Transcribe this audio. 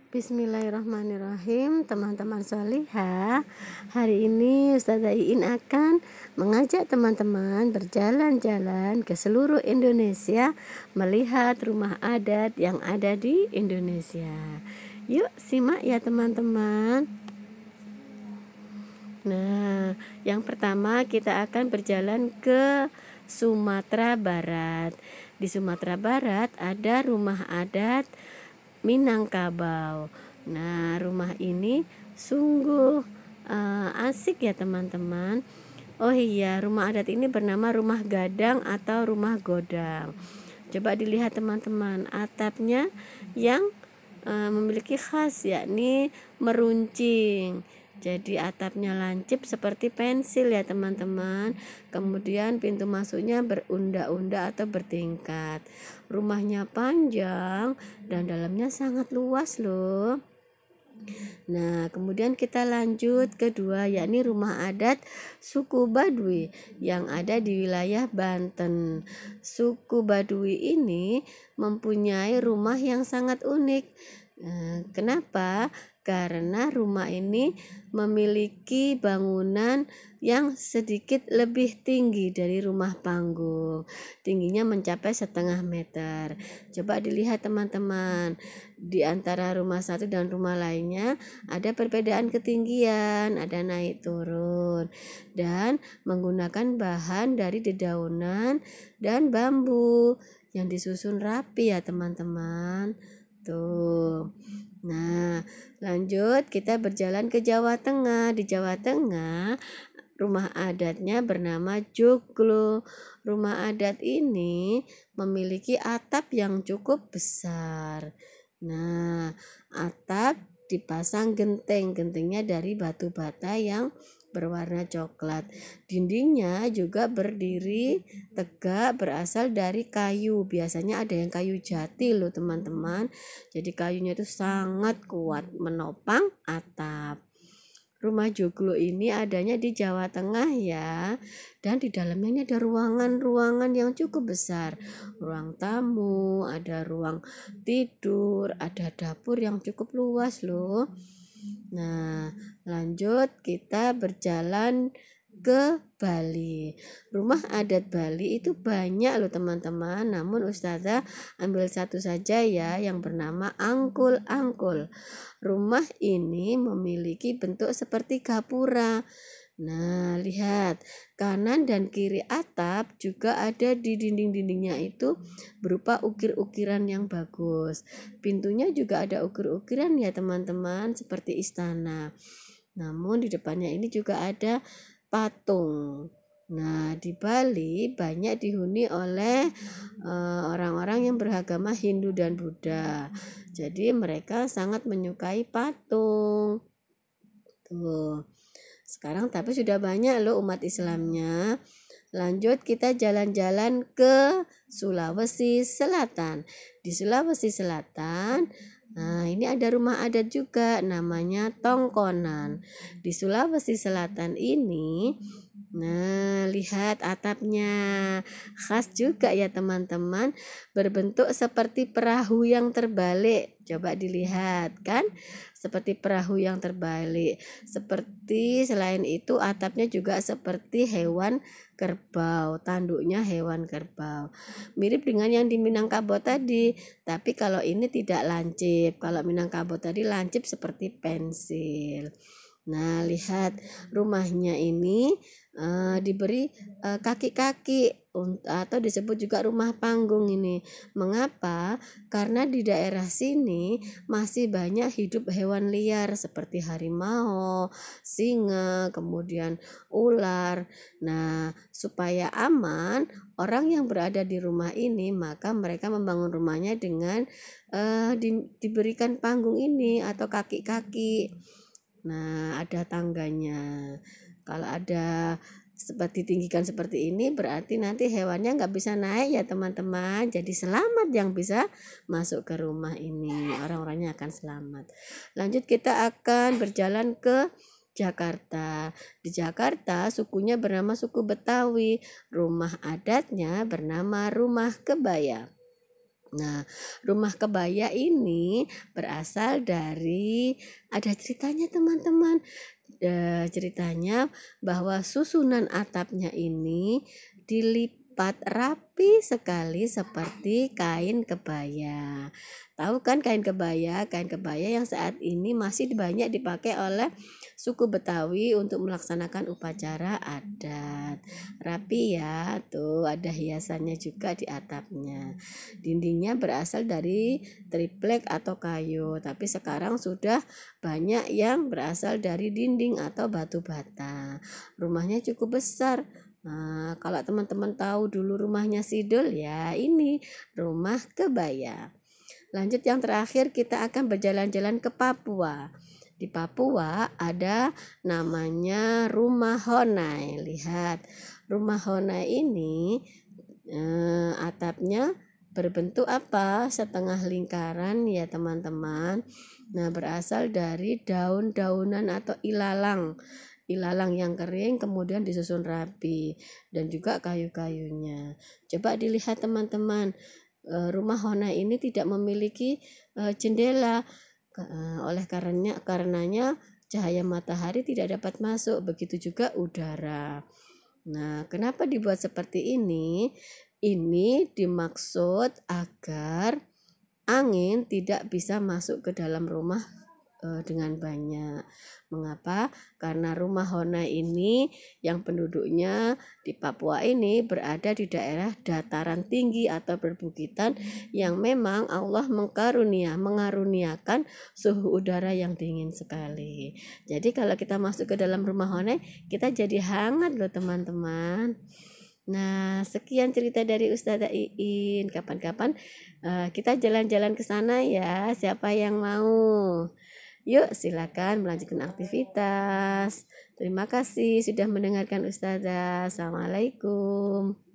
Bismillahirrahmanirrahim, teman-teman solihah. Hari ini Ustazah Iin akan mengajak teman-teman berjalan-jalan ke seluruh Indonesia melihat rumah adat yang ada di Indonesia. Yuk simak ya teman-teman. Nah, yang pertama kita akan berjalan ke Sumatera Barat. Di Sumatera Barat ada rumah adat Minangkabau. Nah, rumah ini sungguh asik ya teman-teman. Oh iya, rumah adat ini bernama rumah gadang atau rumah godang. Coba dilihat teman-teman, atapnya yang memiliki khas yakni meruncing. Jadi atapnya lancip seperti pensil ya teman-teman. Kemudian pintu masuknya berunda-unda atau bertingkat. Rumahnya panjang dan dalamnya sangat luas loh. Nah, kemudian kita lanjut kedua, yakni rumah adat suku Baduy yang ada di wilayah Banten. Suku Baduy ini mempunyai rumah yang sangat unik. Kenapa? Karena rumah ini memiliki bangunan yang sedikit lebih tinggi dari rumah panggung. Tingginya mencapai 1,5 meter. Coba dilihat teman-teman, di antara rumah satu dan rumah lainnya ada perbedaan ketinggian, ada naik turun, dan menggunakan bahan dari dedaunan dan bambu yang disusun rapi ya teman-teman. Tuh. Nah, lanjut kita berjalan ke Jawa Tengah. Di Jawa Tengah rumah adatnya bernama Joglo. Rumah adat ini memiliki atap yang cukup besar. Nah, atap dipasang genteng. Gentengnya dari batu bata yang berwarna coklat. Dindingnya juga berdiri tegak berasal dari kayu. Biasanya ada yang kayu jati loh teman-teman. Jadi kayunya itu sangat kuat menopang atap. Rumah Joglo ini adanya di Jawa Tengah ya. Dan di dalamnya ini ada ruangan-ruangan yang cukup besar. Ruang tamu, ada ruang tidur, ada dapur yang cukup luas loh. Nah, lanjut kita berjalan ke Bali. Rumah adat Bali itu banyak loh teman-teman. Namun Ustazah ambil satu saja ya, yang bernama Angkul-Angkul. Rumah ini memiliki bentuk seperti gapura. Nah, lihat, kanan dan kiri atap juga ada di dinding-dindingnya itu berupa ukir-ukiran yang bagus. Pintunya juga ada ukir-ukiran ya teman-teman, seperti istana. Namun di depannya ini juga ada patung. Nah, di Bali banyak dihuni oleh orang-orang yang beragama Hindu dan Buddha. Jadi mereka sangat menyukai patung. Tuh. Sekarang tapi sudah banyak loh umat Islamnya. Lanjut kita jalan-jalan ke Sulawesi Selatan. Di Sulawesi Selatan, nah ini ada rumah adat juga namanya Tongkonan. Di Sulawesi Selatan ini, nah lihat atapnya khas juga ya teman-teman, berbentuk seperti perahu yang terbalik. Coba dilihat kan, seperti perahu yang terbalik. Seperti selain itu atapnya juga seperti hewan kerbau, tanduknya hewan kerbau. Mirip dengan yang di Minangkabau tadi, tapi kalau ini tidak lancip. Kalau Minangkabau tadi lancip seperti pensil. Nah, lihat rumahnya ini diberi kaki-kaki atau disebut juga rumah panggung ini. Mengapa? Karena di daerah sini masih banyak hidup hewan liar seperti harimau, singa, kemudian ular. Nah, supaya aman, orang yang berada di rumah ini maka mereka membangun rumahnya dengan diberikan panggung ini atau kaki-kaki. Nah, ada tangganya. Kalau ada seperti tinggikan seperti ini berarti nanti hewannya nggak bisa naik ya teman-teman. Jadi selamat yang bisa masuk ke rumah ini. Orang-orangnya akan selamat. Lanjut kita akan berjalan ke Jakarta. Di Jakarta sukunya bernama suku Betawi. Rumah adatnya bernama Rumah Kebaya. Nah, rumah kebaya ini berasal dari, ada ceritanya teman-teman. Ceritanya bahwa susunan atapnya ini dilipat rapi sekali seperti kain kebaya. Tahu kan kain kebaya? Kain kebaya yang saat ini masih banyak dipakai oleh suku Betawi untuk melaksanakan upacara adat. Rapi ya, tuh ada hiasannya juga di atapnya. Dindingnya berasal dari triplek atau kayu, tapi sekarang sudah banyak yang berasal dari dinding atau batu bata. Rumahnya cukup besar. Nah, kalau teman-teman tahu dulu rumahnya Sidul, ya ini rumah kebaya. Lanjut yang terakhir, kita akan berjalan-jalan ke Papua. Di Papua ada namanya Rumah Honai. Lihat, Rumah Honai ini atapnya berbentuk apa? Setengah lingkaran ya teman-teman. Nah, berasal dari daun-daunan atau ilalang. Ilalang yang kering kemudian disusun rapi, dan juga kayu-kayunya. Coba dilihat teman-teman, rumah Honai ini tidak memiliki jendela, oleh karenanya cahaya matahari tidak dapat masuk, begitu juga udara. Nah, kenapa dibuat seperti ini? Ini dimaksud agar angin tidak bisa masuk ke dalam rumah dengan banyak. Mengapa? Karena rumah Honai ini yang penduduknya di Papua ini berada di daerah dataran tinggi atau perbukitan yang memang Allah mengaruniakan suhu udara yang dingin sekali. Jadi kalau kita masuk ke dalam rumah Honai, kita jadi hangat loh teman-teman. Nah, sekian cerita dari Ustazah Iin. Kapan-kapan kita jalan-jalan ke sana ya. Siapa yang mau? Yuk, silakan melanjutkan aktivitas. Terima kasih sudah mendengarkan Ustazah. Assalamualaikum.